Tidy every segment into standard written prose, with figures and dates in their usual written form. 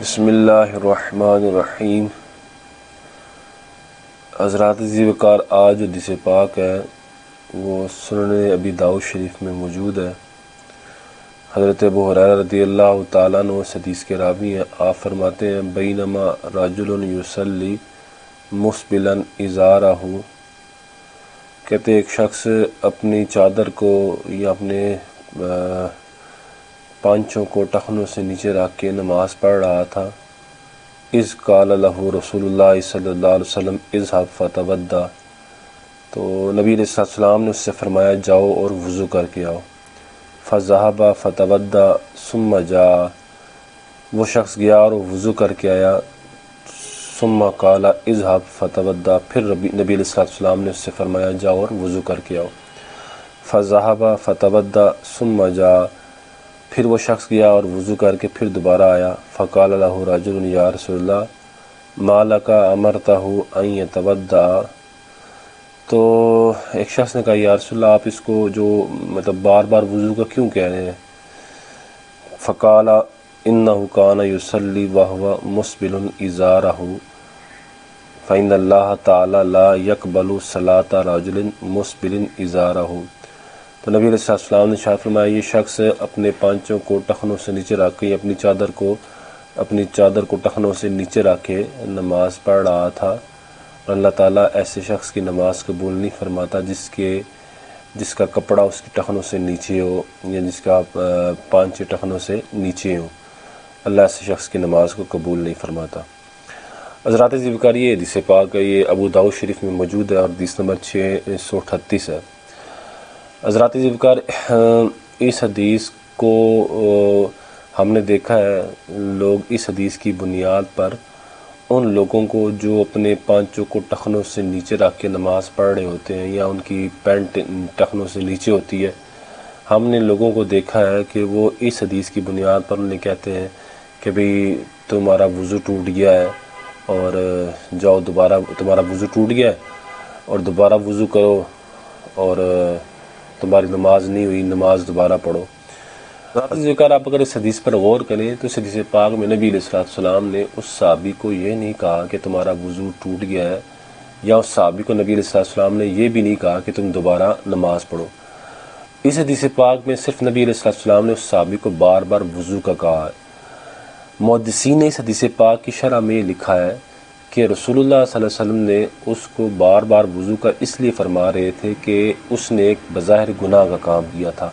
بسم اللہ الرحمن الرحیم۔ حضرات عزیز وقار، آج جو حدیث پاک ہے وہ سنن ابی داؤد شریف میں موجود ہے۔ حضرت ابو ہریرہ رضی اللہ تعالیٰ عنہ اس حدیث کے راوی ہیں۔ آپ فرماتے ہیں بینما رجل یصلی مسبلا ازارہ، کہتے ایک شخص اپنی چادر کو یا اپنے پانچوں کو ٹخنوں سے نیچے رکھ کے نماز پڑھ رہا تھا۔ اذ قال لہ رسول اللہ صلی اللہ علیہ وسلم اذهب فتودع، تو نبی علیہ السلام نے اس سے فرمایا جاؤ اور وضو کر کے آؤ۔ فذهب فتودع ثم جاء، وہ شخص گیا اور وضو کر کے آیا۔ ثم قال اذهب فتودع، پھر نبی علیہ السلام نے اس سے فرمایا جاؤ اور وضو کر کے آؤ۔ فذهب فتودع ثم جاء، پھر وہ شخص گیا اور وضو کر کے پھر دوبارہ آیا۔ فقال لہ رجل یا رسول اللہ ما لک امرتہ ان یتودع، تو ایک شخص نے کہا یا رسول اللہ آپ اس کو جو بار بار وضو کا کیوں کہہ رہے ہیں؟ فقال انہ کان یصلی وہو مسبل ازارہ فإن اللہ تعالی لا یقبل صلاۃ رجل مسبل ازارہ، تو نبی علیہ السلام نے ارشاد فرمایا یہ شخص اپنے پانچوں کو ٹخنوں سے نیچے رکھ کے اپنی چادر کو ٹخنوں سے نیچے رکھ کے نماز پڑھ رہا تھا، اور اللہ تعالیٰ ایسے شخص کی نماز قبول نہیں فرماتا جس کا کپڑا اس کی ٹخنوں سے نیچے ہو یا جس کا پانچ ٹخنوں سے نیچے ہو، اللہ ایسے شخص کی نماز کو قبول نہیں فرماتا۔ حضرات عزیز وقار، یہ حدیث پاک ہے، یہ ابو داؤد شریف میں موجود ہے اور حدیث نمبر 638 ہے۔ حضرات عزیز وقار، اس حدیث کو ہم نے دیکھا ہے لوگ اس حدیث کی بنیاد پر ان لوگوں کو جو اپنے پانچوں کو ٹخنوں سے نیچے رکھ کے نماز پڑھ رہے ہوتے ہیں یا ان کی پینٹ ٹخنوں سے نیچے ہوتی ہے، ہم نے لوگوں کو دیکھا ہے کہ وہ اس حدیث کی بنیاد پر انہیں کہتے ہیں کہ بھئی تمہارا وضو ٹوٹ گیا ہے اور جاؤ تمہارا وضو ٹوٹ گیا ہے اور دوبارہ وضو کرو، اور تمہاری نماز نہیں ہوئی، نماز دوبارہ پڑھو۔ ذکر آپ اگر اس حدیث پر غور کریں تو اس حدیث پاک میں نبی علیہ السلام نے اس صحابی کو یہ نہیں کہا کہ تمہارا وضو ٹوٹ گیا ہے، یا اس صحابی کو نبی علیہ السلام نے یہ بھی نہیں کہا کہ تم دوبارہ نماز پڑھو۔ اس حدیث پاک میں صرف نبی علیہ السلام نے اس صحابی کو بار بار وضو کا کہا ہے۔ محدثین نے اس حدیث پاک کی شرح میں یہ لکھا ہے کہ رسول اللہ صلی اللہ علیہ وسلم نے اس کو بار بار وضو کا اس لیے فرما رہے تھے کہ اس نے ایک بظاہر گناہ کا کام کیا تھا،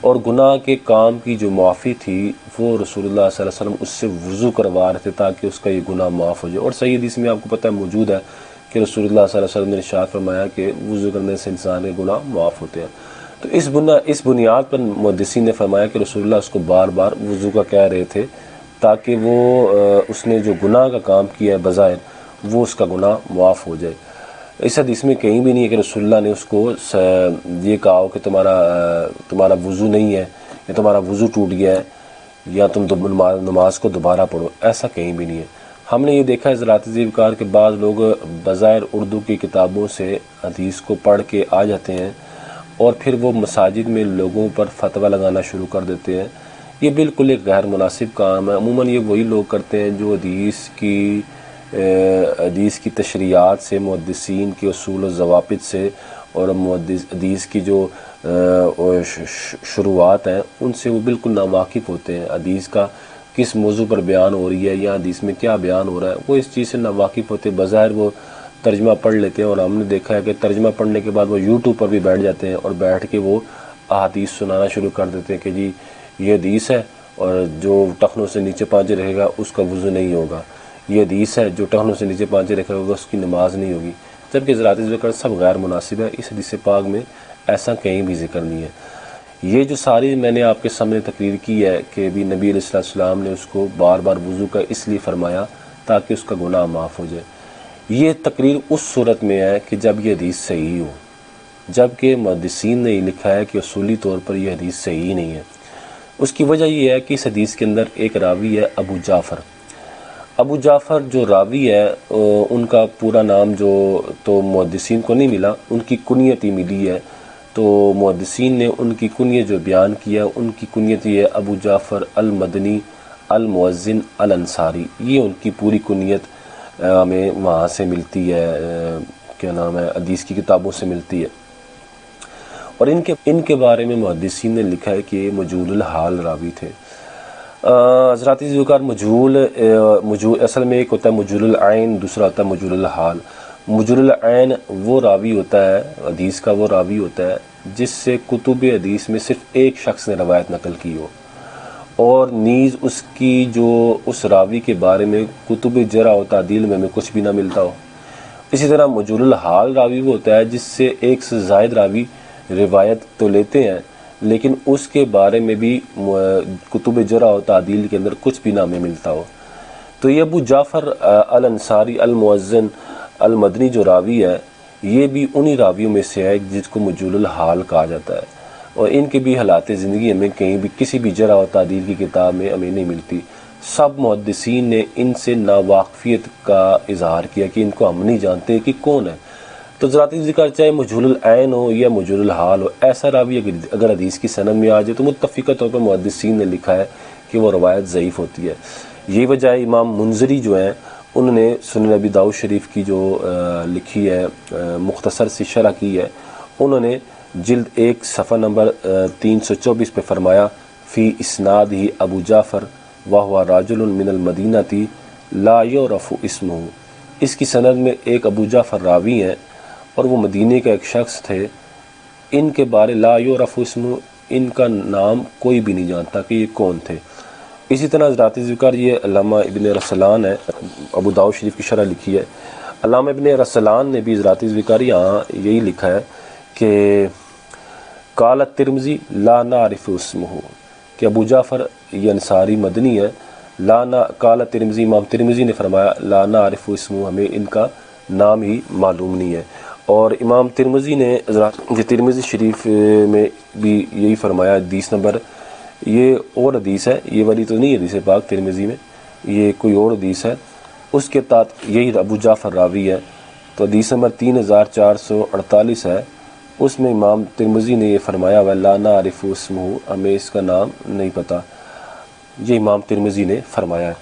اور گناہ کے کام کی جو معافی تھی وہ رسول اللہ صلی اللہ علیہ وسلم اس سے وضو کروا رہے تھے تاکہ اس کا یہ گناہ معاف ہو جائے۔ اور صحیح حدیث میں آپ کو پتہ ہے موجود ہے کہ رسول اللہ صلی اللہ علیہ وسلم نے ارشاد فرمایا کہ وضو کرنے سے انسان کے گناہ معاف ہوتے ہیں۔ تو اس بنیاد پر محدثین نے فرمایا کہ رسول اللہ اس کو بار بار وضو کا کہہ رہے تھے تاکہ وہ اس نے جو گناہ کا کام کیا ہے بظاہر وہ اس کا گناہ معاف ہو جائے۔ اس حدیث میں کہیں بھی نہیں ہے کہ رسول اللہ نے اس کو یہ کہا ہو کہ تمہارا وضو نہیں ہے یا تمہارا وضو ٹوٹ گیا ہے یا تم نماز کو دوبارہ پڑھو، ایسا کہیں بھی نہیں ہے۔ ہم نے یہ دیکھا ہے حضرات عزیز وقار کے بعض لوگ بظاہر اردو کی کتابوں سے حدیث کو پڑھ کے آ جاتے ہیں اور پھر وہ مساجد میں لوگوں پر فتویٰ لگانا شروع کر دیتے ہیں۔ یہ بالکل ایک غیر مناسب کام ہے۔ عموماً یہ وہی لوگ کرتے ہیں جو حدیث کی تشریحات سے، محدثین کے اصول و ضوابط سے اور حدیث کی جو شروعات ہیں ان سے وہ بالکل ناواقف ہوتے ہیں۔ حدیث کا کس موضوع پر بیان ہو رہی ہے یا حدیث میں کیا بیان ہو رہا ہے وہ اس چیز سے ناواقف ہوتے ہیں۔ بظاہر وہ ترجمہ پڑھ لیتے ہیں، اور ہم نے دیکھا ہے کہ ترجمہ پڑھنے کے بعد وہ یوٹیوب پر بھی بیٹھ جاتے ہیں اور بیٹھ کے وہ احادیث سنانا شروع کر دیتے ہیں کہ جی یہ حدیث ہے اور جو ٹخنوں سے نیچے پانچے رہے گا اس کا وضو نہیں ہوگا، یہ حدیث ہے جو ٹخنوں سے نیچے پانچے رکھے ہوگا اس کی نماز نہیں ہوگی، جبکہ ذرات ذکر سب غیر مناسب ہے۔ اس حدیث پاک میں ایسا کہیں بھی ذکر نہیں ہے۔ یہ جو ساری میں نے آپ کے سامنے تقریر کی ہے کہ بھی نبی علیہ السلام نے اس کو بار بار وضو کا اس لیے فرمایا تاکہ اس کا گناہ معاف ہو جائے، یہ تقریر اس صورت میں ہے کہ جب یہ حدیث صحیح ہو، جبکہ محدثین نے یہ لکھا ہے کہ اصولی طور پر یہ حدیث صحیح نہیں ہے۔ اس کی وجہ یہ ہے کہ اس حدیث کے اندر ایک راوی ہے ابو جعفر جو راوی ہے ان کا پورا نام جو تو محدثین کو نہیں ملا، ان کی کنیت ہی ملی ہے، تو محدثین نے ان کی کنیت جو بیان کیا ان کی کنیت یہ ہے ابو جعفر المدنی المؤذن الانصاری، یہ ان کی پوری کنیت ہمیں وہاں سے ملتی ہے، کیا نام ہے، حدیث کی کتابوں سے ملتی ہے۔ اور ان کے بارے میں محدثین نے لکھا ہے کہ یہ مجہول الحال راوی تھے۔ حضرات ذوالفقار، مجہول اصل میں ایک ہوتا ہے مجہول العین، دوسرا ہوتا ہے مجہول الحال۔ مجہول العین وہ راوی ہوتا ہے، حدیث کا وہ راوی ہوتا ہے جس سے کتب حدیث میں صرف ایک شخص نے روایت نقل کی ہو، اور نیز اس کی جو اس راوی کے بارے میں کتب جرح و تعدیل میں ہمیں کچھ بھی نہ ملتا ہو۔ اسی طرح مجہول الحال راوی وہ ہوتا ہے جس سے ایک سے زائد راوی روایت تو لیتے ہیں لیکن اس کے بارے میں بھی کتب جرح و تعدیل کے اندر کچھ بھی نہ ہمیں ملتا ہو۔ تو یہ ابو جعفر الانصاری المؤذن المدنی جو راوی ہے، یہ بھی انہی راویوں میں سے ہے جس کو مجہول الحال کہا جاتا ہے، اور ان کے بھی حالات زندگی ہمیں کہیں بھی کسی بھی جرح و تعدیل کی کتاب میں ہمیں نہیں ملتی۔ سب محدثین نے ان سے ناواقفیت کا اظہار کیا کہ ان کو ہم نہیں جانتے کہ کون ہے۔ تو ذاتی ذکر چاہے مجہول العین ہو یا مجہول الحال ہو، ایسا راوی اگر حدیث کی سند میں آ جائے تو متفقہ طور پر محدثین نے لکھا ہے کہ وہ روایت ضعیف ہوتی ہے۔ یہی وجہ ہے امام منذری جو ہیں انہوں نے سنن ابی داؤد شریف کی جو لکھی ہے، مختصر سی شرح کی ہے، انہوں نے جلد 1 صفحہ نمبر 324 پہ فرمایا فی اسناد ہی ابو جعفر وہو رجل من المدینہ لا یعرف اسمہ، اس کی سند میں ایک ابو جعفر راوی ہیں اور وہ مدینے کا ایک شخص تھے، ان کے بارے لا یعرف اسمہ، ان کا نام کوئی بھی نہیں جانتا کہ یہ کون تھے۔ اسی طرح حضرات ذکر یہ علامہ ابن رسلان ہے، ابو داؤد شریف کی شرح لکھی ہے، علامہ ابن رسلان نے بھی حضرات ذکر یہاں یہی لکھا ہے کہ قال الترمذی لا نعرف اسمہ، کہ ابو جعفر یہ انصاری مدنی ہے، قال ترمذی، امام ترمذی نے فرمایا لا نعرف اسمہ، ہمیں ان کا نام ہی معلوم نہیں ہے۔ اور امام ترمذی نے ترمذی شریف میں بھی یہی فرمایا، حدیث نمبر، یہ اور حدیث ہے، یہ والی تو نہیں حدیث پاک ترمذی میں، یہ کوئی اور حدیث ہے، اس کے تحت یہی ابو جعفر راوی ہے، تو حدیث نمبر 3448 ہے، اس میں امام ترمذی نے یہ فرمایا لا نعرف اسمہ، ہمیں اس کا نام نہیں پتہ، یہ امام ترمذی نے فرمایا ہے۔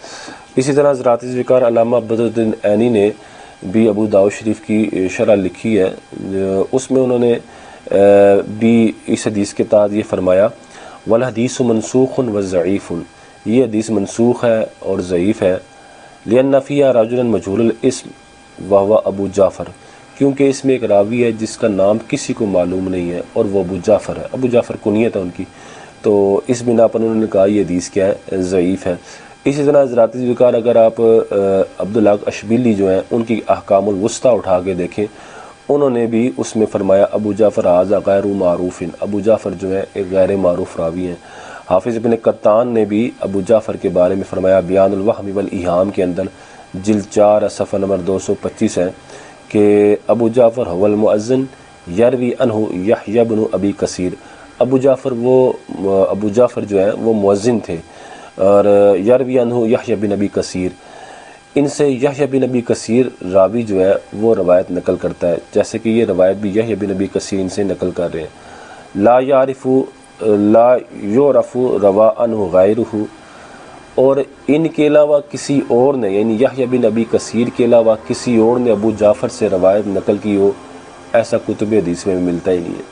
اسی طرح حضرات ذکر علامہ بدر الدین عینی نے بھی ابو داؤد شریف کی شرح لکھی ہے، اس میں انہوں نے بھی اس حدیث کے تحت یہ فرمایا والحدیث منسوخ و ضعیف، یہ حدیث منسوخ ہے اور ضعیف ہے، لأن فیہا رجلا مجہول الاسم وہو ابو جعفر، کیونکہ اس میں ایک راوی ہے جس کا نام کسی کو معلوم نہیں ہے اور وہ ابو جعفر ہے، ابو جعفر کنیت ہے ان کی، تو اس بنا پر انہوں نے کہا یہ حدیث کیا ہے، ضعیف ہے۔ اسی طرح حضرات ذکر اگر آپ عبداللہ اشبیلی جو ہیں ان کی احکام الوسطی اٹھا کے دیکھیں، انہوں نے بھی اس میں فرمایا ابو جعفر ھذا غیر معروف، ابو جعفر جو ہے ایک غیر معروف راوی ہیں۔ حافظ ابن قطان نے بھی ابو جعفر کے بارے میں فرمایا بیان الوہم والایہام کے اندر جلد 4 صفحہ نمبر 225 ہے کہ ابو جعفر هو المؤذن یروی عنہ یحیی بن ابی کثیر، ابو جعفر جو ہے وہ مؤذن تھے، اور یروی عنہ یحیی بن ابی کثیر، ان سے یحیی بن ابی کثیر راوی جو ہے وہ روایت نقل کرتا ہے، جیسے کہ یہ روایت بھی یحیی بن ابی کثیر ان سے نقل کر رہے ہیں۔ لا یعرف روا عنہ غیرہ، اور ان کے علاوہ کسی اور نے، یعنی یحیی بن ابی کثیر کے علاوہ کسی اور نے ابو جعفر سے روایت نقل کی ہو، ایسا کتب حدیث میں ملتا ہی نہیں ہے۔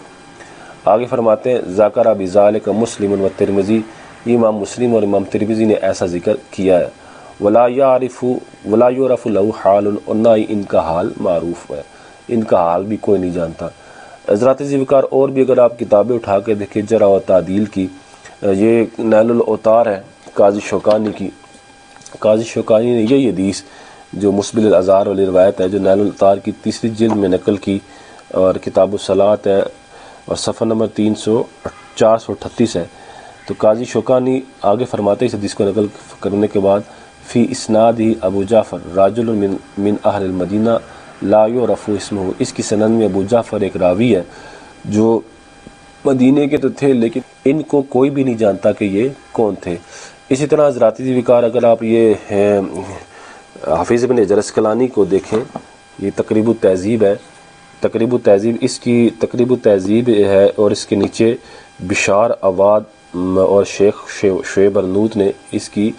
آگے فرماتے ہیں ذکر بذالک مسلم و ترمذی، یہ امام مسلم اور امام ترمذی نے ایسا ذکر کیا ہے، ولا یعرف له حال، اور نہ ہی ان کا حال معروف ہے، ان کا حال بھی کوئی نہیں جانتا۔ حضرات ذوالفقار اور بھی اگر آپ کتابیں اٹھا کے دیکھیں جرح و تعدیل کی، یہ نیل الاوطار ہے قاضی شوکانی کی، قاضی شوکانی نے یہی حدیث جو مسبل الازار والی روایت ہے جو نیل الاوطار کی 3 جلد میں نقل کی، اور کتاب الصلاۃ ہے اور صفحہ نمبر 438 ہے، تو قاضی شوکانی آگے فرماتے ہیں اس حدیث کو نقل کرنے کے بعد فی اسناد ہی ابو جعفر راجل من اہل المدینہ لا یعرف اسمہ، اس کی سند میں ابو جعفر ایک راوی ہے جو مدینے کے تو تھے لیکن ان کو کوئی بھی نہیں جانتا کہ یہ کون تھے۔ اسی طرح حضرات ذوالفقار اگر آپ یہ حافظ ابن حجر اسقلانی کو دیکھیں، یہ تقریب التہذیب ہے، تقریب التہذیب، اس کی تقریب التہذیب ہے اور اس کے نیچے بشار عواد اور شیخ شعیب ارنوط نے اس کی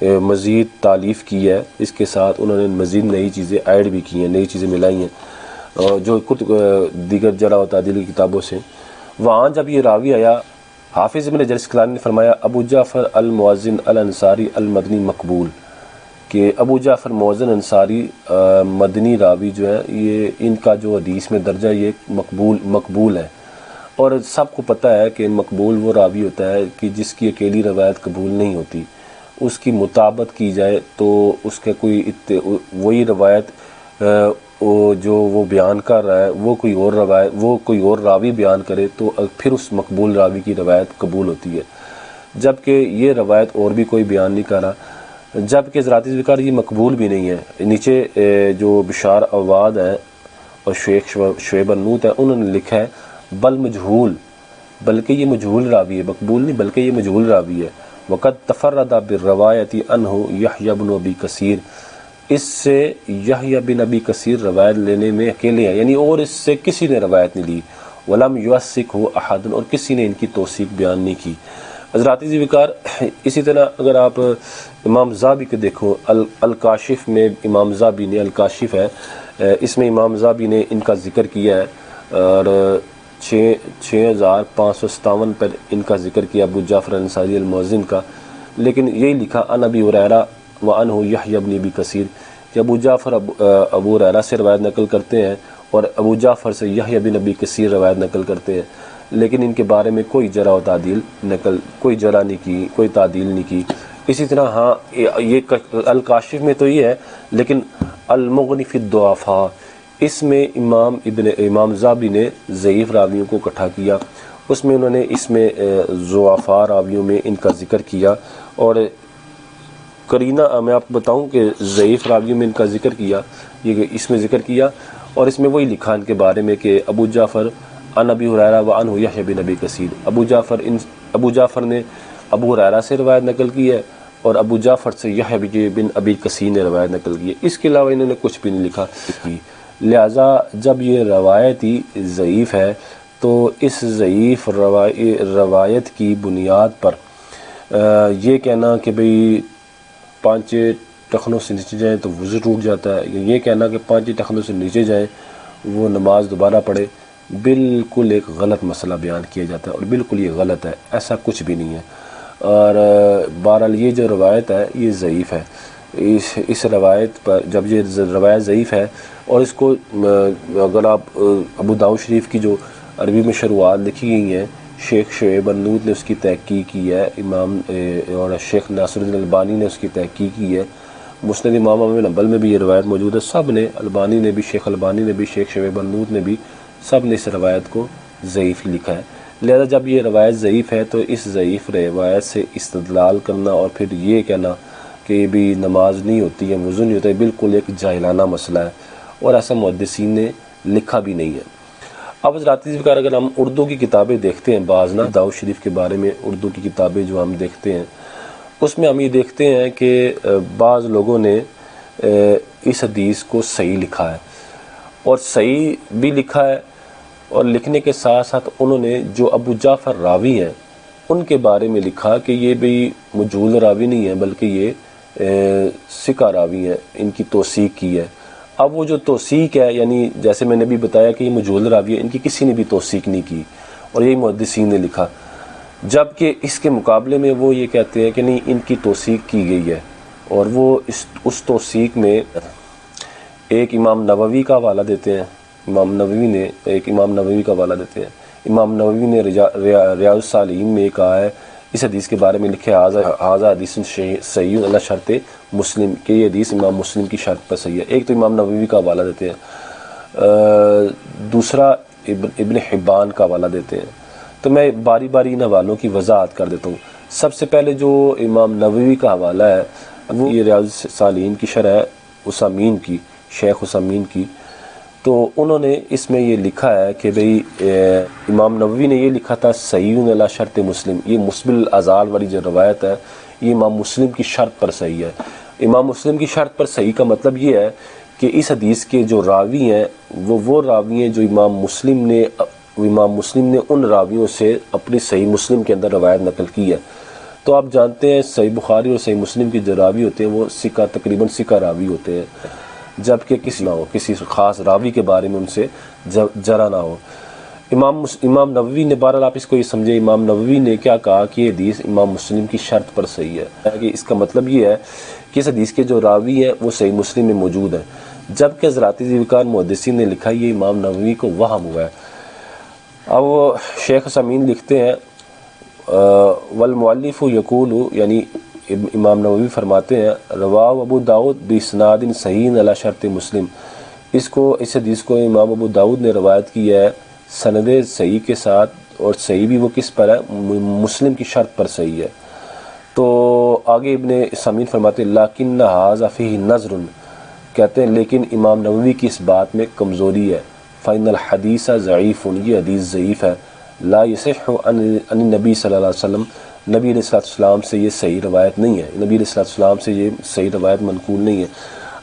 مزید تالیف کی ہے، اس کے ساتھ انہوں نے مزید نئی چیزیں ایڈ بھی کی ہیں، نئی چیزیں ملائی ہیں جو دیگر جرح و تعدیل کی کتابوں سے۔ وہاں جب یہ راوی آیا، حافظ ابن حجر اسقلانی نے فرمایا ابو جعفر المؤذن الانصاری المدنی مقبول، کہ ابو جعفر مؤذن انصاری مدنی راوی جو ہے، یہ ان کا جو حدیث میں درجہ یہ مقبول ہے۔ اور سب کو پتہ ہے کہ مقبول وہ راوی ہوتا ہے کہ جس کی اکیلی روایت قبول نہیں ہوتی، اس کی مطابقت کی جائے تو اس کے وہی روایت جو وہ بیان کر رہا ہے وہ کوئی اور راوی بیان کرے تو پھر اس مقبول راوی کی روایت قبول ہوتی ہے، جبکہ یہ روایت اور بھی کوئی بیان نہیں کر رہا، جبکہ ذرات ذکر یہ مقبول بھی نہیں ہے۔ نیچے جو بشار عواد ہیں اور شیخ شعیب النوت ہے، انہوں نے لکھا ہے بل مجہول، بلکہ یہ مجہول راوی ہے، مقبول نہیں بلکہ یہ مجہول راوی ہے۔ وقد تفرد بالروایت عنہ یحییٰ بن ابی کثیر، اس سے یحییٰ بن ابی کثیر روایت لینے میں اکیلے ہیں، یعنی اور اس سے کسی نے روایت نہیں لی۔ ولم یوثقہ احد، اور کسی نے ان کی توثیق بیان نہیں کی۔ حضرات ذوالفقار، اسی طرح اگر آپ امام ذہبی کو دیکھو، الکاشف میں امام ذہبی نے، الکاشف ہے اس میں امام ذہبی نے ان کا ذکر کیا ہے اور 6557 پر ان کا ذکر کیا ابو جعفر انصاری المؤذن کا، لیکن یہی لکھا عن ابی ہریرہ وعنہ یحییٰ بن ابی کثیر، کہ ابو جعفر ابو ہریرہ سے روایت نقل کرتے ہیں اور ابو جعفر سے یحییٰ بن ابی کثیر روایت نقل کرتے ہیں، لیکن ان کے بارے میں کوئی جرح و تعدیل کوئی جرح نہیں کی، کوئی تعدیل نہیں کی۔ اسی طرح ہاں یہ الکاشف میں تو یہ ہے، لیکن المغنی فی الضعفاء، اس میں امام ذہبی نے ضعیف راویوں کو اکٹھا کیا، اس میں انہوں نے اس میں ضعفاء راویوں میں ان کا ذکر کیا، اور قرینہ میں آپ کو بتاؤں کہ ضعیف راویوں میں ان کا ذکر کیا، یہ اس میں ذکر کیا، اور اس میں وہی لکھا ان کے بارے میں کہ ابو جعفر عن ابی ہریرہ وعنہ یحییٰ بن ابی کثیر، ابو جعفر نے ابو ہریرہ سے روایت نقل کی ہے اور ابو جعفر سے یحییٰ بن ابی کثیر نے روایت نقل کی ہے، اس کے علاوہ انہوں نے کچھ بھی نہیں لکھا۔ لہٰذا جب یہ روایت ہی ضعیف ہے تو اس ضعیف روایت کی بنیاد پر یہ کہنا کہ بھئی 5 ٹخنوں سے نیچے جائیں تو وضو ٹوٹ جاتا ہے، یہ کہنا کہ 5 ٹخنوں سے نیچے جائیں وہ نماز دوبارہ پڑھے، بالکل ایک غلط مسئلہ بیان کیا جاتا ہے، اور بالکل یہ غلط ہے، ایسا کچھ بھی نہیں ہے۔ اور بہرحال یہ جو روایت ہے یہ ضعیف ہے، اس روایت پر جب یہ روایت ضعیف ہے، اور اس کو اگر آپ ابو داؤد شریف کی جو عربی میں شروحات لکھی گئی ہیں، شیخ شعیب النوت نے اس کی تحقیق کی ہے، اور شیخ ناصر الدین البانی نے اس کی تحقیق کی ہے، مسند امام احمد بن حنبل میں بھی یہ روایت موجود ہے، سب نے، البانی نے بھی، شیخ البانی نے بھی، شیخ شعیب النوت نے بھی، سب نے اس روایت کو ضعیف لکھا ہے۔ لہذا جب یہ روایت ضعیف ہے تو اس ضعیف روایت سے استدلال کرنا اور پھر یہ کہنا کہ بھی نماز نہیں ہوتی ہے، وضو نہیں ہوتا ہے، بالکل ایک جاہلانہ مسئلہ ہے، اور ایسا محدثین نے لکھا بھی نہیں ہے۔ اب حضرات ذوالفقار، اگر ہم اردو کی کتابیں دیکھتے ہیں، بعض نا داؤد شریف کے بارے میں اردو کی کتابیں جو ہم دیکھتے ہیں، اس میں ہم یہ دیکھتے ہیں کہ بعض لوگوں نے اس حدیث کو صحیح لکھا ہے، اور صحیح بھی لکھا ہے، اور لکھنے کے ساتھ ساتھ انہوں نے جو ابو جعفر راوی ہیں ان کے بارے میں لکھا کہ یہ بھی مجہول راوی نہیں ہے بلکہ یہ ثقہ راوی ہیں، ان کی توثیق کی ہے۔ اب وہ جو توثیق ہے، یعنی جیسے میں نے بھی بتایا کہ یہ مجہول راوی ہے، ان کی کسی نے بھی توثیق نہیں کی، اور یہی محدثین نے لکھا، جبکہ اس کے مقابلے میں وہ یہ کہتے ہیں کہ نہیں، ان کی توثیق کی گئی ہے، اور وہ اس توثیق میں ایک امام نووی کا حوالہ دیتے ہیں، امام نووی کا حوالہ دیتے ہیں۔ امام نووی نے ریاض الصالحین میں کہا ہے، اس حدیث کے بارے میں لکھے ھذا حدیث صحیح علی شرط مسلم، کہ یہ حدیث امام مسلم کی شرط پر صحیح ہے، ایک تو امام نووی کا حوالہ دیتے ہیں، دوسرا ابن حبان کا حوالہ دیتے ہیں۔ تو میں باری باری ان حوالوں کی وضاحت کر دیتا ہوں۔ سب سے پہلے جو امام نووی کا حوالہ ہے وہ یہ ریاض الصالحین کی شرح اسامین کی، شیخ اسامین کی، تو انہوں نے اس میں یہ لکھا ہے کہ بھئی امام نووی نے یہ لکھا تھا صحیح علی شرط مسلم، یہ مسبل الازال والی جو روایت ہے یہ امام مسلم کی شرط پر صحیح ہے۔ امام مسلم کی شرط پر صحیح کا مطلب یہ ہے کہ اس حدیث کے جو راوی ہیں وہ راوی ہیں جو امام مسلم نے ان راویوں سے اپنی صحیح مسلم کے اندر روایت نقل کی ہے۔ تو آپ جانتے ہیں صحیح بخاری اور صحیح مسلم کی جو راوی ہوتے ہیں وہ سکہ تقریباً سکہ راوی ہوتے ہیں، جبکہ کسی خاص راوی کے بارے میں ان سے جرا نہ ہو۔ امام نووی نے، بہرحال آپ اس کو یہ سمجھے، امام نووی نے کیا کہا کہ یہ حدیث امام مسلم کی شرط پر صحیح ہے، کہ اس کا مطلب یہ ہے کہ اس حدیث کے جو راوی ہیں وہ صحیح مسلم میں موجود ہیں، جبکہ حضرات ذوالفقار محدثین نے لکھا یہ امام نووی کو وہم ہوا ہے۔ اب شیخ سمین لکھتے ہیں والمؤلف یقول، یعنی امام نووی فرماتے ہیں رواہ ابو داؤد باسناد صحیح علی شرط مسلم، اس حدیث کو امام ابو داؤد نے روایت کی ہے سند صحیح کے ساتھ، اور صحیح بھی وہ کس پر ہے؟ مسلم کی شرط پر صحیح ہے۔ تو آگے ابن سمین فرماتے ہیں لیکن ھذا فیہ نظر، کہتے ہیں لیکن امام نووی کی اس بات میں کمزوری ہے، فإن الحدیث ضعیف، یہ حدیث ضعیف ہے، لا یصح عن النبی صلی اللہ علیہ وسلم، نبی علیہ السلام سے یہ صحیح روایت نہیں ہے، نبی علیہ السلام سے یہ صحیح روایت منقول نہیں ہے۔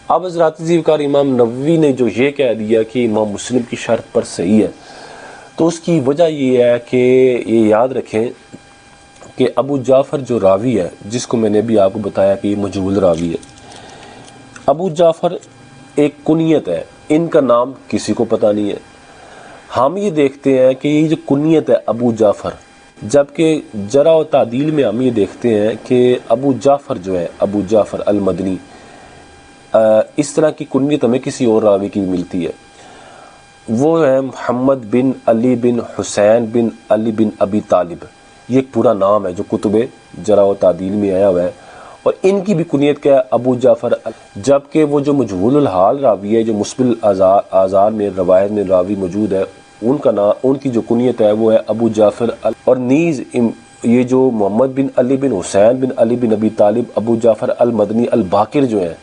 اب حضرات ذوالفقار امام نووی نے جو یہ کہہ دیا کہ امام مسلم کی شرط پر صحیح ہے، تو اس کی وجہ یہ ہے کہ یہ یاد رکھیں کہ ابو جعفر جو راوی ہے، جس کو میں نے بھی آپ کو بتایا کہ یہ مجہول راوی ہے، ابو جعفر ایک کنیت ہے، ان کا نام کسی کو پتہ نہیں ہے۔ ہم یہ دیکھتے ہیں کہ یہ جو کنیت ہے ابو جعفر، جبکہ جرح و تعدیل میں ہم یہ دیکھتے ہیں کہ ابو جعفر جو ہے، ابو جعفر المدنی، اس طرح کی کنیت ہمیں کسی اور راوی کی ملتی ہے، وہ ہے محمد بن علی بن حسین بن علی بن ابی طالب، یہ ایک پورا نام ہے جو کتب جرح و تعدیل میں آیا ہوا ہے، اور ان کی بھی کنیت کیا ہے؟ ابو جعفر، جبکہ وہ جو مجہول الحال راوی ہے، جو مسبل آزار میں روایت میں راوی موجود ہے، ان کی جو کنیت ہے وہ ہے ابو جعفر، اور نیز یہ جو محمد بن علی بن حسین بن علی بن ابی طالب ابو جعفر المدنی الباقر جو ہیں،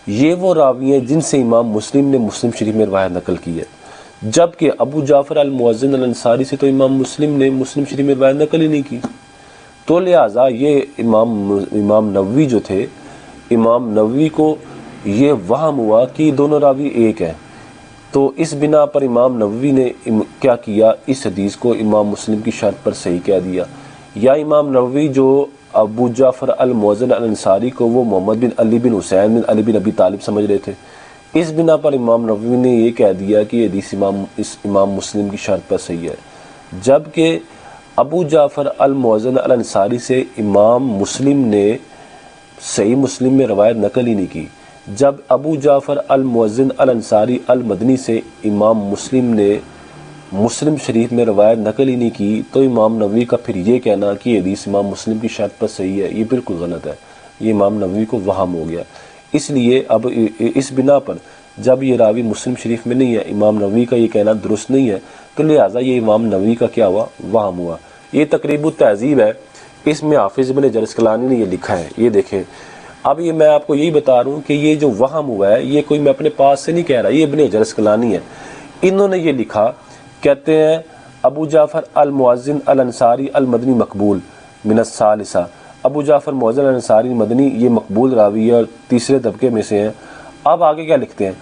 یہ وہ راوی ہیں جن سے امام مسلم نے مسلم شریف میں روایت نقل کی ہے، جبکہ ابو جعفر المؤذن الانصاری سے تو امام مسلم نے مسلم شریف میں روایت نقل ہی نہیں کی۔ تو لہٰذا یہ امام نووی جو تھے، امام نووی کو یہ وہم ہوا کہ یہ دونوں راوی ایک ہیں، تو اس بنا پر امام نووی نے کیا کیا؟ اس حدیث کو امام مسلم کی شرط پر صحیح کہہ دیا۔ یا امام نووی جو ابو جعفر المؤذن الانصاری کو وہ محمد بن علی بن حسین بن علی بن ابی طالب سمجھ رہے تھے، اس بنا پر امام نووی نے یہ کہہ دیا کہ یہ حدیث امام مسلم کی شرط پر صحیح ہے، جبکہ ابو جعفر المؤذن الانصاری سے امام مسلم نے صحیح مسلم میں روایت نقل ہی نہیں کی۔ جب ابو جعفر المؤذن الانصاری المدنی سے امام مسلم نے مسلم شریف میں روایت نقل ہی نہیں کی، تو امام نووی کا پھر یہ کہنا کہ یہ حدیث امام مسلم کی شرط پر صحیح ہے، یہ بالکل غلط ہے، یہ امام نووی کو وہم ہو گیا۔ اس لیے اب اس بنا پر جب یہ راوی مسلم شریف میں نہیں ہے، امام نووی کا یہ کہنا درست نہیں ہے، تو لہٰذا یہ امام نووی کا کیا ہوا؟ وہم ہوا۔ یہ تقریب التہذیب ہے، اس میں حافظ ابن حجر اسقلانی نے یہ لکھا ہے، یہ دیکھیں۔ اب یہ میں آپ کو یہی بتا رہا ہوں کہ یہ جو وہم ہوا ہے یہ کوئی میں اپنے پاس سے نہیں کہہ رہا، یہ ابن حجر اسقلانی ہے، انہوں نے یہ لکھا، کہتے ہیں ابو جعفر المؤذن الانصاری المدنی مقبول من الثالثہ، ابو جعفر مؤذن الانصاری مدنی یہ مقبول راوی ہے اور تیسرے طبقے میں سے ہیں۔ اب آگے کیا لکھتے ہیں؟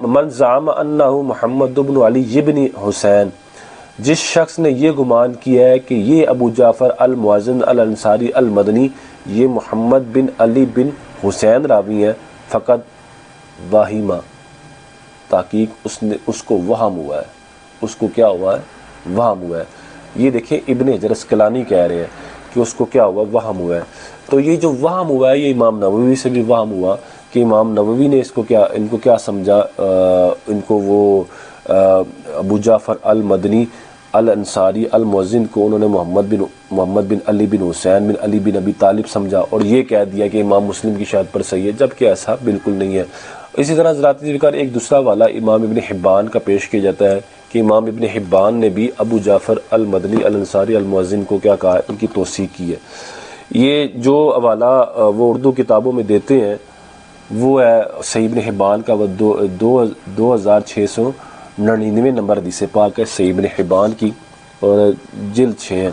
من زعم انہ محمد بن علی بن حسین، جس شخص نے یہ گمان کیا ہے کہ یہ ابو جعفر المؤذن الانصاری المدنی یہ محمد بن علی بن حسین راوی ہیں، فقط واہمہ، تحقیق اس کو وہم ہوا ہے، اس کو کیا ہوا ہے؟ وہم ہوا ہے۔ یہ دیکھیں ابن حجر اسقلانی کہہ رہے ہیں کہ اس کو کیا ہوا؟ وہم ہوا ہے۔ تو یہ جو وہم ہوا ہے یہ امام نووی سے بھی وہم ہوا کہ امام نووی نے ان کو کیا سمجھا، ان کو وہ ابو جعفر المدنی الانصاری المؤذن کو انہوں نے محمد بن علی بن حسین بن علی بن ابی طالب سمجھا، اور یہ کہہ دیا کہ امام مسلم کی شرط پر صحیح ہے، جبکہ ایسا بالکل نہیں ہے۔ اسی طرح حضرات ذوالفقار ایک دوسرا والا امام ابن حبان کا پیش کیا جاتا ہے کہ امام ابن حبان نے بھی ابو جعفر المدنی الانصاری المؤذن کو کیا کہا ہے؟ ان کی توثیق کی ہے۔ یہ جو حوالہ وہ اردو کتابوں میں دیتے ہیں وہ ہے صحیح ابن حبان کا، وہ 2699 نمبر حدیث پاک ہے صحیح ابن حبان کی، اور جلد 6 ہے۔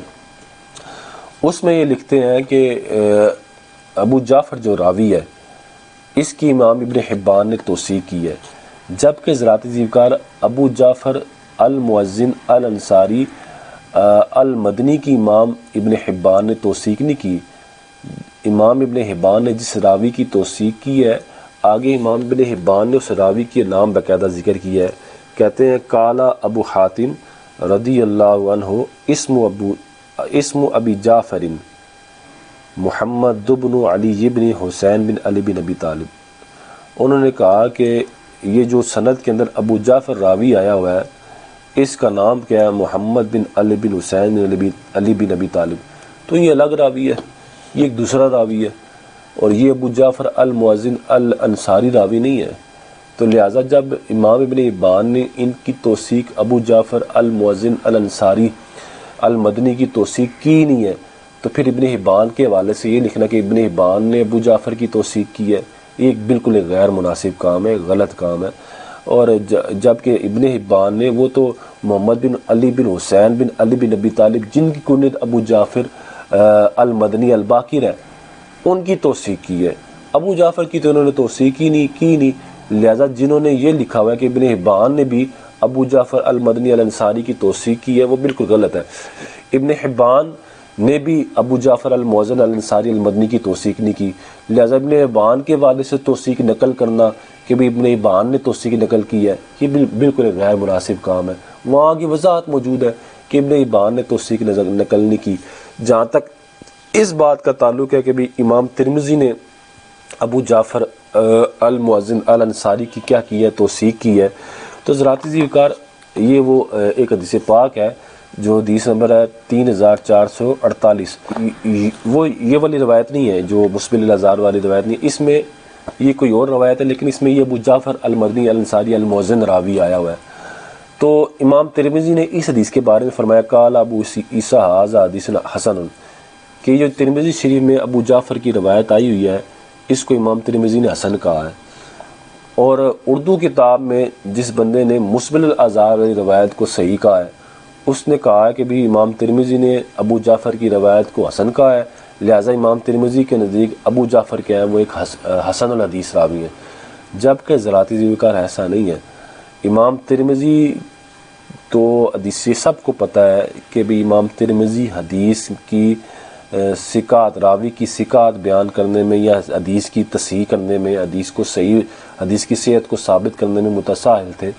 اس میں یہ لکھتے ہیں کہ ابو جعفر جو راوی ہے اس کی امام ابن حبان نے توثیق کی ہے، جبکہ حضرات ذوالفقار ابو جعفر المؤذن الانصاری المدنی کی امام ابن حبان نے توثیق نہیں کی، امام ابن حبان نے جس راوی کی توثیق کی ہے، آگے امام ابن حبان نے اس راوی کے نام باقاعدہ ذکر کیا ہے. کہتے ہیں قالا ابو حاتم رضی اللہ عنہ اسم ابی جعفر محمد بن علی بن حسین بن علی بن ابی طالب. انہوں نے کہا کہ یہ جو سند کے اندر ابو جعفر راوی آیا ہوا ہے، اس کا نام کیا ہے؟ محمد بن علی بن حسین بن علی بن ابی طالب. تو یہ الگ راوی ہے، یہ ایک دوسرا راوی ہے، اور یہ ابو جعفر المؤذن الانصاری راوی نہیں ہے. تو لہٰذا جب امام ابن حبان نے ان کی توثیق ابو جعفر المؤذن الانصاری المدنی کی توثیق کی نہیں ہے، تو پھر ابن حبان کے حوالے سے یہ لکھنا کہ ابن حبان نے ابو جعفر کی توثیق کی ہے، یہ بالکل ایک غیر مناسب کام ہے، غلط کام ہے. اور جب کہ ابن حبان نے وہ تو محمد بن علی بن حسین بن علی بن ابی طالب جن کی کنیت ابو جعفر المدنی الباقر ہے، ان کی توثیق کی ہے. ابو جعفر کی تو انہوں نے توثیق ہی نہیں. لہذا جنہوں نے یہ لکھا ہوا ہے کہ ابن حبان نے بھی ابو جعفر المدنی الانصاری کی توثیق کی ہے، وہ بالکل غلط ہے. ابن حبان نے بھی ابو جعفر المؤذن الانصاری المدنی کی توثیق نہیں کی. لہذا ابن حبان کے والد سے توثیق نقل کرنا کہ بھی ابن حبان نے توثیق نقل کی ہے، یہ بالکل ایک غیر مناسب کام ہے. وہاں کی وضاحت موجود ہے کہ ابن حبان نے توثیق نقل نہیں کی. جہاں تک اس بات کا تعلق ہے کہ بھی امام ترمذی نے ابو جعفر المؤذن الانصاری کی کیا کی ہے؟ توثیق کی ہے. تو حضرات ذیوکار، یہ وہ ایک حدیث پاک ہے جو حدیث نمبر ہے 3448. وہ یہ والی روایت نہیں ہے جو مسبل الازار والی روایت نہیں ہے، اس میں یہ کوئی اور روایت ہے، لیکن اس میں یہ ابو جعفر المدنی الانصاری المؤذن راوی آیا ہوا ہے. تو امام ترمذی نے اس حدیث کے بارے میں فرمایا قال ابو عیسیٰ ھذا حدیث حسن، کہ جو ترمذی شریف میں ابو جعفر کی روایت آئی ہوئی ہے، اس کو امام ترمذی نے حسن کہا ہے. اور اردو کتاب میں جس بندے نے مسبل الازار والی روایت کو صحیح کہا ہے، اس نے کہا ہے کہ بھی امام ترمذی نے ابو جعفر کی روایت کو حسن کہا ہے، لہٰذا امام ترمذی کے نزدیک ابو جعفر کیا ہے؟ وہ ایک حسن الحدیث راوی ہے. جبکہ ذراتی ذیوکار ایسا نہیں ہے. امام ترمذی تو حدیث سب کو پتہ ہے کہ بھی امام ترمذی حدیث کی ثقات، راوی کی ثقات بیان کرنے میں یا حدیث کی تصحیح کرنے میں، حدیث کو صحیح، حدیث کی صحت کو ثابت کرنے میں متساہل تھے.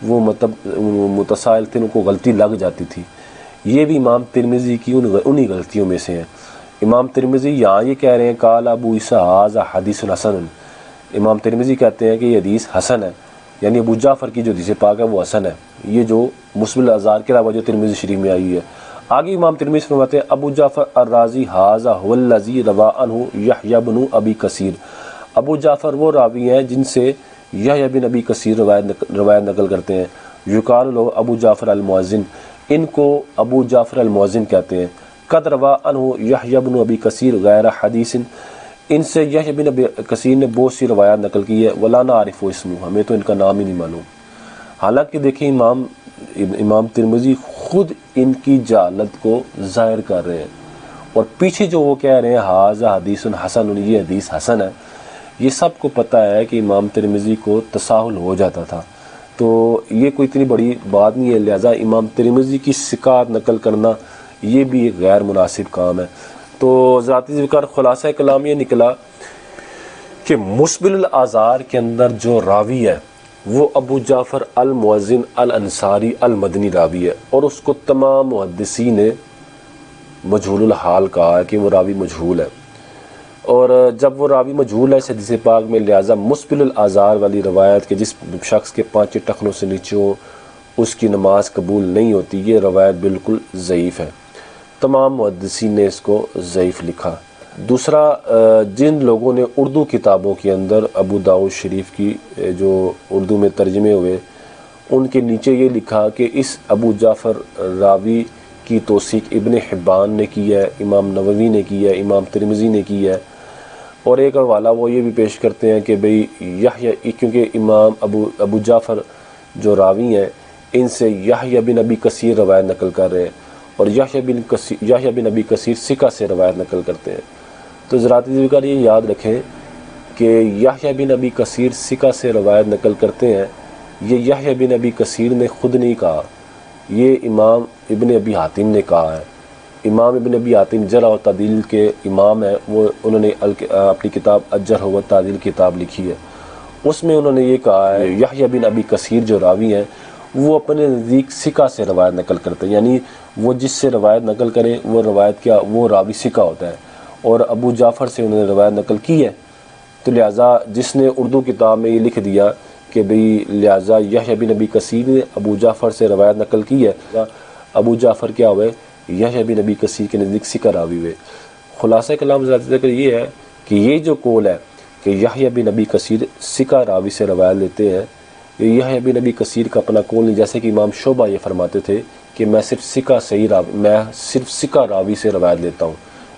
وہ متساہل تھے، ان کو غلطی لگ جاتی تھی. یہ بھی امام ترمذی کی انہی غلطیوں میں سے ہیں. امام ترمذی یہاں یہ کہہ رہے ہیں قال ابو عیسیٰ ھذا حدیث حسن. امام ترمذی کہتے ہیں کہ یہ حدیث حسن ہے، یعنی ابو جعفر کی جو حدیث پاک ہے وہ حسن ہے، یہ جو مسبل الازار کے علاوہ جو ترمذی شریف میں آئی ہے. آگے امام ترمذی فرماتے ہیں ابو جعفر الرازی ھذا هو الذی روى عنہ یحییٰ بن ابی کثیر. ابو جعفر وہ راوی ہیں جن سے یحییٰ بن ابی کثیر روایت نقل کرتے ہیں. یقال له ابو جعفر المؤذن، ان کو ابو جعفر المؤذن کہتے ہیں. قد روى عنہ یحییٰ بن ابی کثیر غیر حدیث، ان سے یحییٰ بن ابی کثیر نے بہت سی روایات نقل کی ہے. ولا نعرف اسمہ، ہمیں تو ان کا نام ہی نہیں معلوم. حالانکہ دیکھیں امام ترمذی خود ان کی جہالت کو ظاہر کر رہے ہیں، اور پیچھے جو وہ کہہ رہے ہیں ھذا حدیث حسن، یہ حدیث حسن ہے، یہ سب کو پتہ ہے کہ امام ترمذی کو تساہل ہو جاتا تھا. تو یہ کوئی اتنی بڑی بات نہیں ہے. لہذا امام ترمذی کی ثقات نقل کرنا یہ بھی ایک غیر مناسب کام ہے. تو ذاتی ذکر خلاصہ کلام یہ نکلا کہ مسبل الازار کے اندر جو راوی ہے وہ ابو جعفر المؤذن الانصاری المدنی راوی ہے، اور اس کو تمام محدثین نے مجہول الحال کہا ہے کہ وہ راوی مجہول ہے. اور جب وہ راوی مجہول ہے اس حدیث پاک میں، لہٰذا مسبل الازار والی روایت کہ جس شخص کے 5 ٹخنوں سے نیچے ہو اس کی نماز قبول نہیں ہوتی، یہ روایت بالکل ضعیف ہے. تمام محدثین نے اس کو ضعیف لکھا. دوسرا، جن لوگوں نے اردو کتابوں کے اندر ابو داؤد شریف کی جو اردو میں ترجمے ہوئے، ان کے نیچے یہ لکھا کہ اس ابو جعفر راوی کی توثیق ابن حبان نے کی ہے، امام نووی نے کی ہے، امام ترمذی نے کی ہے. اور ایک حوالہ وہ یہ بھی پیش کرتے ہیں کہ بھئی یحییٰ، کیونکہ امام ابو جعفر جو راوی ہیں ان سے یحییٰ بن ابی کثیر روایت نقل کر رہے ہیں، اور یحییٰ بن ابی کثیر ثقہ سے روایت نقل کرتے ہیں. تو ذراتی ذکر یہ یاد رکھیں کہ یحییٰ بن ابی کثیر ثقہ سے روایت نقل کرتے ہیں، یہ یحییٰ بن ابی کثیر نے خود نہیں کہا، یہ امام ابن ابی حاتم نے کہا ہے. امام ابن ابی حاتم جرح و تعدیل کے امام ہیں، وہ انہوں نے اپنی کتاب الجرح و تعدیل کتاب لکھی ہے، اس میں انہوں نے یہ کہا ہے یحییٰ بن ابی کثیر جو راوی ہیں وہ اپنے نزدیک ثقہ سے روایت نقل کرتے ہیں، یعنی وہ جس سے روایت نقل کریں وہ روایت کیا وہ راوی ثقہ ہوتا ہے، اور ابو جعفر سے انہوں نے روایت نقل کی ہے، تو لہٰذا جس نے اردو کتاب میں یہ لکھ دیا کہ بھئی لہٰذا یحییٰ بن ابی کثیر نے ابو جعفر سے روایت نقل کی ہے، ابو جعفر کیا ہوئے یحییٰ بن ابی کثیر کے نزدیک ثقہ راوی ہوئے۔ خلاصہ کلام ذکر یہ ہے کہ یہ جو قول ہے کہ یحییٰ بن ابی کثیر ثقہ راوی سے روایت لیتے ہیں، یہ یحییٰ بن ابی کثیر کا اپنا قول نہیں، جیسے کہ امام شعبہ یہ فرماتے تھے کہ میں صرف ثقہ راوی سے روایت لیتا ہوں،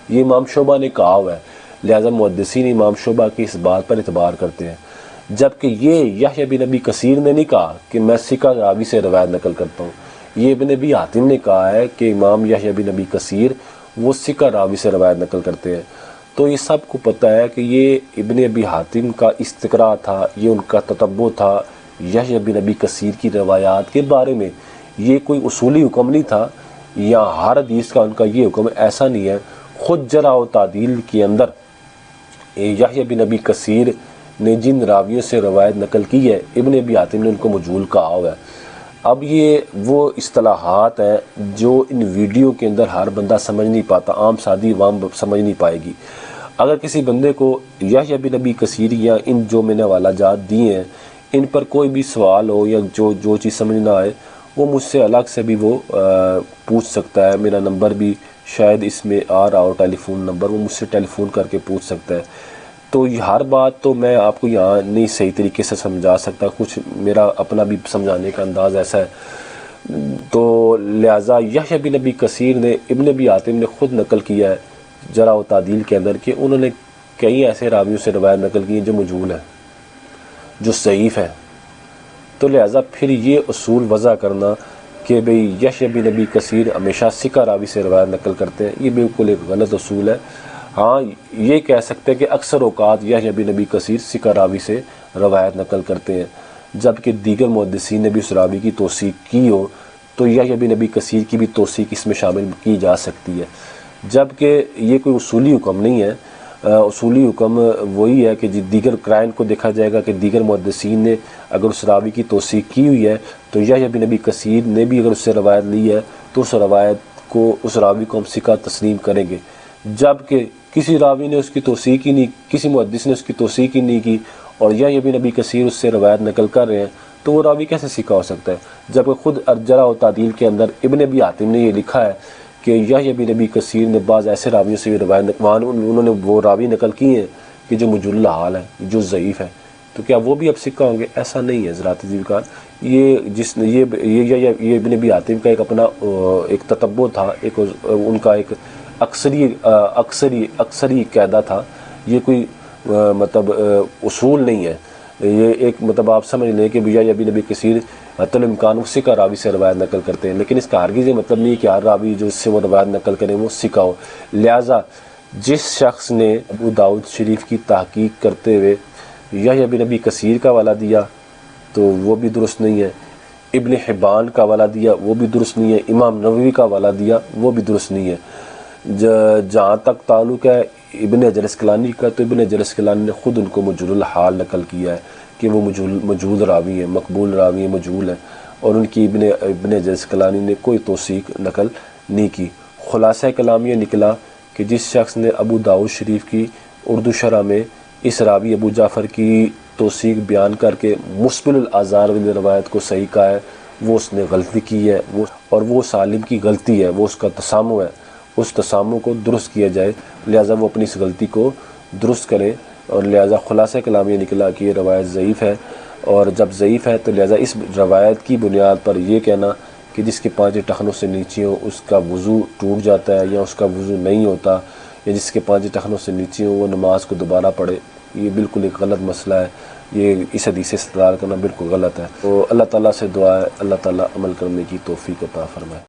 یہ امام شعبہ نے کہا ہوا ہے، لہذا محدثین امام شعبہ کی اس بات پر اعتبار کرتے ہیں، جبکہ یہ یحییٰ بن ابی کثیر نے نہیں کہا کہ میں ثقہ راوی سے روایت نقل کرتا ہوں، یہ ابن ابی حاتم نے کہا ہے کہ امام یحییٰ بن ابی کثیر وہ ثقہ راوی سے روایت نقل کرتے ہیں۔ تو یہ سب کو پتہ ہے کہ یہ ابن ابی حاتم کا استقراء تھا، یہ ان کا تتبع تھا یحییٰ بن ابی کثیر کی روایات کے بارے میں، یہ کوئی اصولی حکم نہیں تھا یا ہر حدیث کا ان کا یہ حکم ایسا نہیں ہے، خود جرح و تعدیل کے اندر یحییٰ بن ابی کثیر نے جن راویوں سے روایت نقل کی ہے ابن ابی حاتم نے ان کو مجہول کہا ہوا ہے۔ اب یہ وہ اصطلاحات ہیں جو ان ویڈیو کے اندر ہر بندہ سمجھ نہیں پاتا، عام سادی عوام سمجھ نہیں پائے گی۔ اگر کسی بندے کو یحییٰ بن ابی کثیر یا ان جو میں نے حوالہ جات دیے ہیں ان پر کوئی بھی سوال ہو یا جو چیز سمجھ نہ آئے وہ مجھ سے الگ سے بھی وہ پوچھ سکتا ہے، میرا نمبر بھی شاید اس میں آ رہا ہو ٹیلی فون نمبر، وہ مجھ سے ٹیلی فون کر کے پوچھ سکتا ہے۔ تو ہر بات تو میں آپ کو یہاں نہیں صحیح طریقے سے سمجھا سکتا، کچھ میرا اپنا بھی سمجھانے کا انداز ایسا ہے، تو لہٰذا یحییٰ بن ابی کثیر نے ابن ابی حاتم نے خود نقل کیا ہے جرح و تعدیل کے اندر کہ انہوں نے کئی ایسے راویوں سے روایت نقل کی ہیں جو مجہول ہیں، جو ضعیف ہیں، تو لہٰذا پھر یہ اصول وضع کرنا کہ بھئی یحییٰ بن ابی کثیر ہمیشہ ثقہ راوی سے روایت نقل کرتے ہیں، یہ بالکل ایک غلط اصول ہے۔ ہاں یہ کہہ سکتے ہیں کہ اکثر اوقات یحییٰ بن ابی کثیر ثقہ راوی سے روایت نقل کرتے ہیں، جبکہ دیگر محدثین نے بھی اس راوی کی توثیق کی ہو تو یحییٰ بن ابی کثیر کی بھی توثیق اس میں شامل کی جا سکتی ہے، جبکہ یہ کوئی اصولی حکم نہیں ہے۔ اصولی حکم وہی ہے کہ دیگر قرائن کو دیکھا جائے گا کہ دیگر محدثین نے اگر اس راوی کی توثیق کی ہوئی ہے تو یحییٰ بن ابی کثیر نے بھی اگر اس سے روایت لی ہے تو اس روایت کو اس راوی کو ہم ثقہ تسلیم کریں گے، جبکہ کسی راوی نے اس کی توثیق ہی نہیں، کسی محدث نے اس کی توثیق ہی نہیں کی اور یحییٰ بن ابی کثیر اس سے روایت نقل کر رہے ہیں تو وہ راوی کیسے ثقہ ہو سکتا ہے، جبکہ خود جرح و تعدیل کے اندر ابن ابی حاتم نے یہ لکھا ہے کہ یحییٰ بن ابی کثیر نے بعض ایسے راویوں سے روایت انہوں نے وہ راوی نقل کی ہیں کہ جو مجہول حال ہیں، جو ضعیف ہیں، تو کیا وہ بھی اب ثقہ ہوں گے؟ ایسا نہیں ہے ذرات ذیکار، یہ ابن ابی حاتم کا ایک اپنا ایک تتبع تھا، ایک ان کا ایک اکثری قاعدہ تھا، یہ کوئی مطلب اصول نہیں ہے، یہ ایک مطلب آپ سمجھ لیں کہ یحییٰ بن ابی کثیر حتی الامکان وہ ثقہ راوی سے روایت نقل کرتے ہیں، لیکن اس کا ہرگز یہ مطلب نہیں کہ ہر راوی جو اس سے وہ روایت نقل کریں وہ ثقہ ہو۔ لہٰذا جس شخص نے ابو داؤد شریف کی تحقیق کرتے ہوئے یحییٰ بن ابی کثیر کا حوالہ دیا تو وہ بھی درست نہیں ہے، ابن حبان کا حوالہ دیا وہ بھی درست نہیں ہے، امام نووی کا حوالہ دیا وہ بھی درست نہیں ہے۔ جہاں تک تعلق ہے ابن حجر اسقلانی کا تو ابن حجر اسقلانی نے خود ان کو مجہول الحال نقل کیا ہے کہ وہ مجہول راوی ہیں، مقبول راوی ہیں، مجہول ہیں، اور ان کی ابن حجر اسقلانی نے کوئی توثیق نقل نہیں کی۔ خلاصہ کلام یہ نکلا کہ جس شخص نے ابو داؤد شریف کی اردو شرح میں اس راوی ابو جعفر کی توثیق بیان کر کے مسبل الآثار والی روایت کو صحیح کہا ہے وہ اس نے غلطی کی ہے، اور وہ سالم کی غلطی ہے، وہ اس کا تسامح ہے، اس تسامح کو درست کیا جائے، لہٰذا وہ اپنی اس غلطی کو درست کریں، اور لہٰذا خلاصہ کلام یہ نکلا کہ یہ روایت ضعیف ہے، اور جب ضعیف ہے تو لہٰذا اس روایت کی بنیاد پر یہ کہنا کہ جس کے 5 ٹخنوں سے نیچے ہو اس کا وضو ٹوٹ جاتا ہے یا اس کا وضو نہیں ہوتا، یا جس کے 5 ٹخنوں سے نیچے ہو وہ نماز کو دوبارہ پڑھے، یہ بالکل ایک غلط مسئلہ ہے، یہ اس حدیث سے استدلال کرنا بالکل غلط ہے۔ تو اللہ تعالیٰ سے دعا ہے اللہ تعالیٰ عمل کرنے کی توفیق عطا فرمائے۔